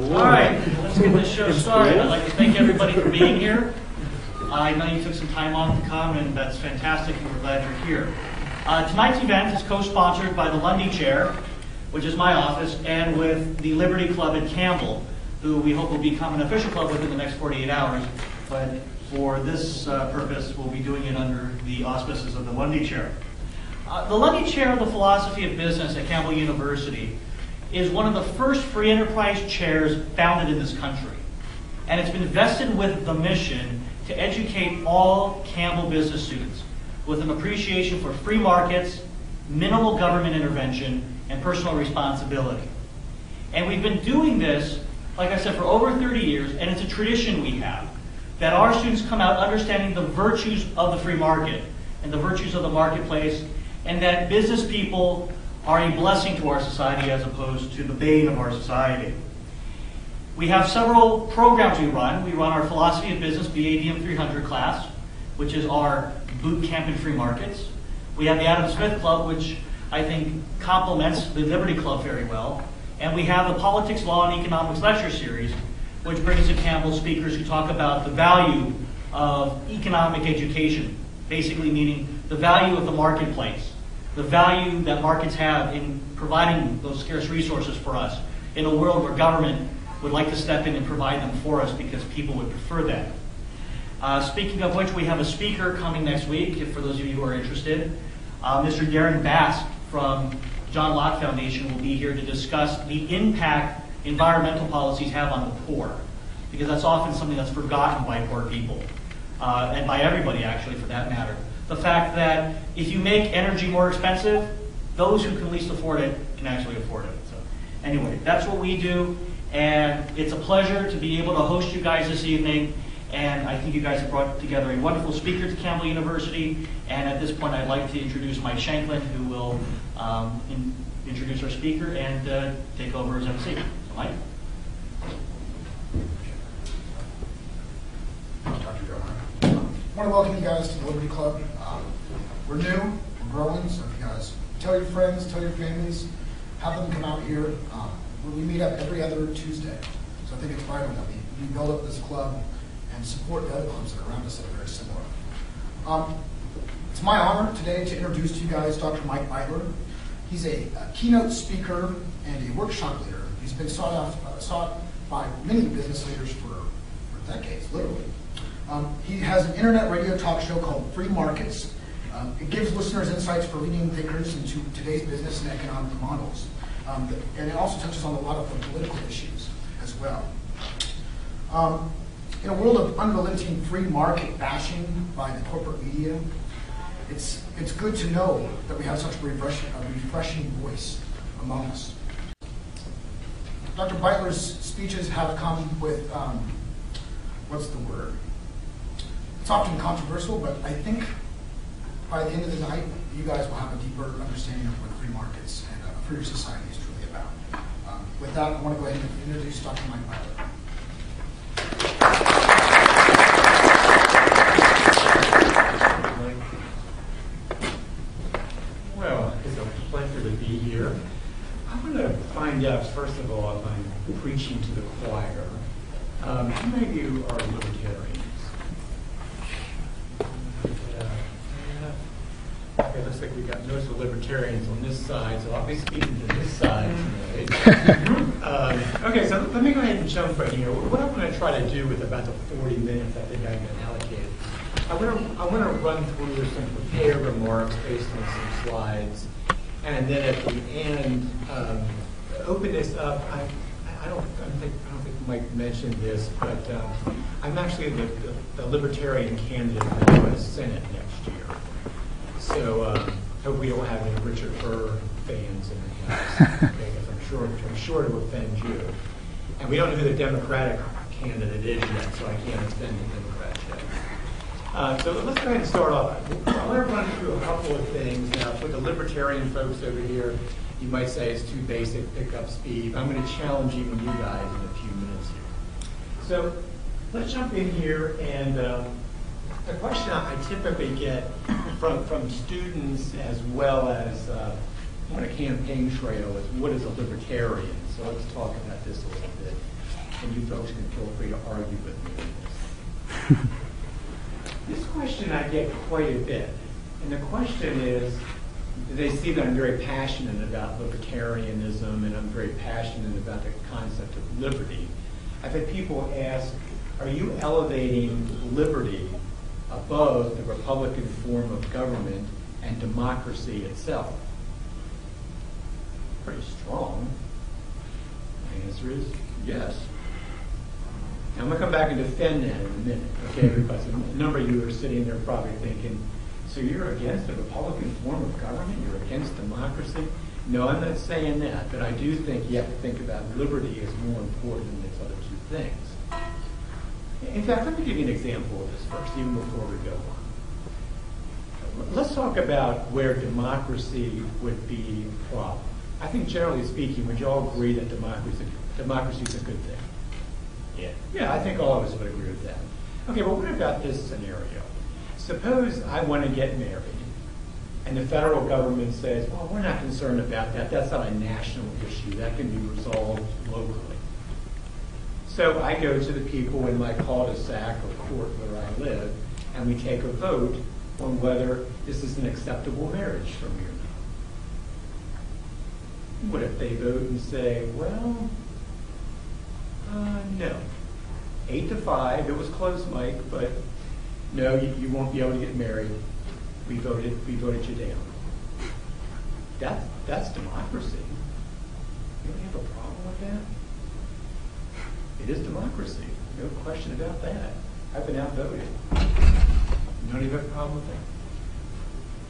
All right, let's get this show started. I'd like to thank everybody for being here. I know you took some time off to come, and that's fantastic, and we're glad you're here. Tonight's event is co-sponsored by the Lundy Chair, which is my office, and with the Liberty Club at Campbell, who we hope will become an official club within the next 48 hours. But for this purpose, we'll be doing it under the auspices of the Lundy Chair. The Lundy Chair of the Philosophy of Business at Campbell University is one of the first free enterprise chairs founded in this country. And it's been vested with the mission to educate all Campbell business students with an appreciation for free markets, minimal government intervention, and personal responsibility. And we've been doing this, like I said, for over 30 years, and it's a tradition we have, that our students come out understanding the virtues of the free market and the virtues of the marketplace, and that business people are a blessing to our society as opposed to the bane of our society. We have several programs we run. We run our Philosophy of Business BADM 300 class, which is our boot camp in free markets. We have the Adam Smith Club, which I think complements the Liberty Club very well. And we have the Politics, Law, and Economics lecture series, which brings to Campbell speakers who talk about the value of economic education, basically meaning the value of the marketplace, the value that markets have in providing those scarce resources for us in a world where government would like to step in and provide them for us because people would prefer that. Speaking of which, we have a speaker coming next week, for those of you who are interested. Mr. Darren Bask from John Locke Foundation will be here to discuss the impact environmental policies have on the poor, because that's often something that's forgotten by poor people, and by everybody actually for that matter. The fact that if you make energy more expensive, those who can least afford it can actually afford it. So anyway, that's what we do, and it's a pleasure to be able to host you guys this evening, and I think you guys have brought together a wonderful speaker to Campbell University, and at this point I'd like to introduce Mike Shanklin, who will introduce our speaker and take over as MC. So Mike? I want to welcome you guys to the Liberty Club. We're new, we're growing, so if you guys tell your friends, tell your families, have them come out here. We meet up every other Tuesday, so I think it's vital that we build up this club and support the other clubs that are around us that are very similar. It's my honor today to introduce to you guys Dr. Mike Beitler. He's a keynote speaker and a workshop leader. He's been sought by many business leaders for decades, literally. He has an internet radio talk show called Free Markets. It gives listeners insights for leading thinkers into today's business and economic models. And it also touches on a lot of the political issues as well. In a world of unrelenting free market bashing by the corporate media, it's good to know that we have such a refreshing voice among us. Dr. Beitler's speeches have come with, what's the word? It's often controversial, but I think by the end of the night, you guys will have a deeper understanding of what free markets and a freer society is truly about. With that, I want to go ahead and introduce Dr. Mike Beitler. Well, it's a pleasure to be here. I want to find out, first of all, if I'm preaching to the choir. How many of you are libertarians? Okay, looks like we got most of the libertarians on this side, so I'll be speaking to this side today. Okay, so let me go ahead and jump right here. What I want to try to do with about the 40 minutes I think I've been allocated, I want to run through some prepared remarks based on some slides, and then at the end, open this up. I don't think Mike mentioned this, but I'm actually the Libertarian candidate for the U.S. Senate next year. So hope we don't have any Richard Burr fans in the house, because I'm sure it will offend you. And we don't know who the Democratic candidate is yet, so I can't offend the Democrats yet. So let's go ahead and start off. I want to run through a couple of things. Now, for the Libertarian folks over here, you might say it's too basic, pick up speed. I'm going to challenge even you guys in a few minutes here. So let's jump in here, and the question I typically get from students as well as on a campaign trail is, what is a libertarian? So let's talk about this a little bit. and you folks can feel free to argue with me on this. This question I get quite a bit, and the question is, they see that I'm very passionate about libertarianism and I'm very passionate about the concept of liberty. I've had people ask, are you elevating liberty above the Republican form of government and democracy itself? Pretty strong. My answer is yes. Now I'm going to come back and defend that in a minute, okay? Because a number of you are sitting there probably thinking, so you're against the Republican form of government? You're against democracy? No, I'm not saying that, but I do think you have to think about liberty as more important than these other two things. In fact, let me give you an example of this first, even before we go on. Let's talk about where democracy would be a problem. I think generally speaking, would you all agree that democracy is a good thing? Yeah, I think all of us would agree with that. Okay, but what about this scenario? Suppose I want to get married, and the federal government says, well, we're not concerned about that. That's not a national issue. That can be resolved locally. So I go to the people in my cul-de-sac or court where I live, and we take a vote on whether this is an acceptable marriage for me or not. What if they vote and say, well, no. 8-5, it was close, Mike, but no, you won't be able to get married. We voted you down. That's democracy. You don't have a problem with that? It is democracy. No question about that. I've been outvoted. You don't even have a problem with that?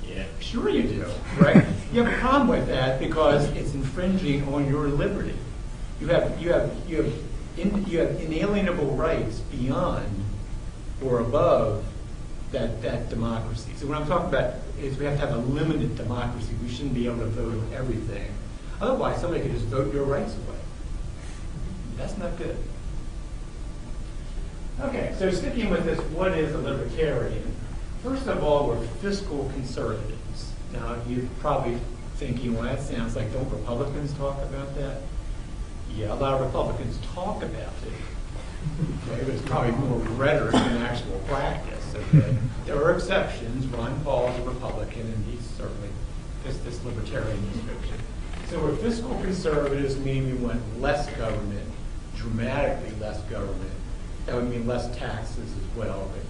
Yeah, sure you do, right? You have a problem with that because it's infringing on your liberty. You have inalienable rights beyond or above that democracy. So what I'm talking about is we have to have a limited democracy. We shouldn't be able to vote on everything. Otherwise, somebody could just vote your rights away. That's not good. Okay, so sticking with this, what is a libertarian? First of all, we're fiscal conservatives. Now, you're probably thinking, well, that sounds like, don't Republicans talk about that? Yeah, a lot of Republicans talk about it. Okay, but it's probably more rhetoric than actual practice. Okay? There are exceptions. Ron Paul is a Republican, and he certainly fits this libertarian description. So we're fiscal conservatives, meaning we want less government, dramatically less government. That would mean less taxes as well, but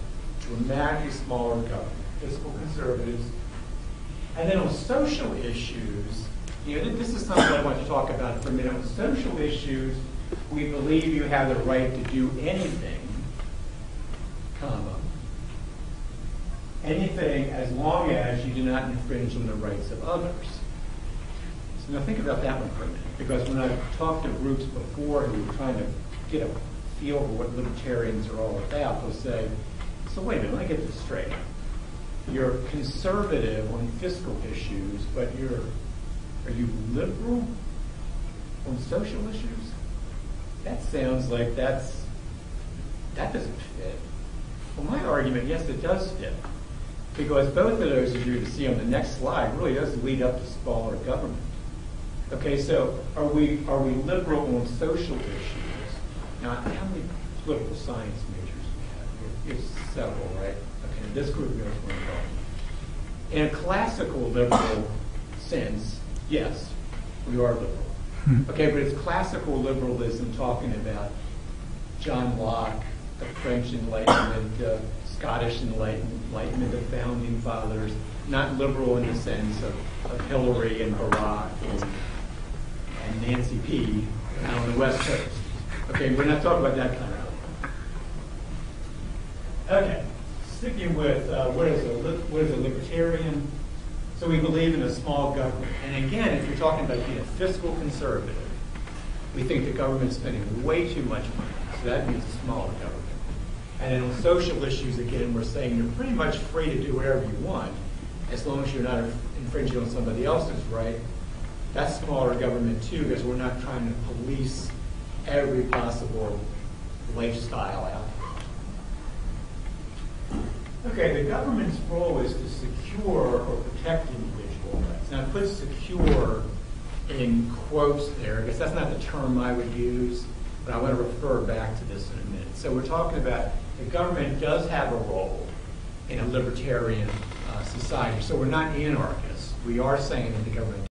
dramatically smaller government. Fiscal conservatives. And then on social issues, this is something I want to talk about for a minute. On social issues, we believe you have the right to do anything, anything as long as you do not infringe on the rights of others. So now think about that one for a minute, because when I've talked to groups before who are trying to get a feel for what libertarians are all about, they'll say, so wait a minute, let me get this straight. You're conservative on fiscal issues, but are you liberal on social issues? That sounds like that doesn't fit. Well, my argument, yes, it does fit. Because both of those, as you're going to see on the next slide, really does lead up to smaller government. Okay, so are we liberal on social issues? Now, how many political science majors do we have? We have several, right? Okay, this group knows where I'm going. In a classical liberal sense, yes, we are liberal. Okay, but it's classical liberalism talking about John Locke, the French Enlightenment, the Scottish Enlightenment, the Founding Fathers, not liberal in the sense of Hillary and Barack and Nancy P. out on the West Coast. Okay, we're not talking about that kind of liberal. Okay, sticking with what is a libertarian? So we believe in a small government. And again, if you're talking about being a fiscal conservative, we think the government's spending way too much money. So that means a smaller government. And then on social issues, again, we're saying you're pretty much free to do whatever you want, as long as you're not infringing on somebody else's right. That's smaller government too, because we're not trying to police every possible lifestyle out there. Okay, the government's role is to secure or protect individual rights. Now, put secure in quotes there, because that's not the term I would use. but I want to refer back to this in a minute. So we're talking about the government does have a role in a libertarian society. So we're not anarchists. We are saying that the government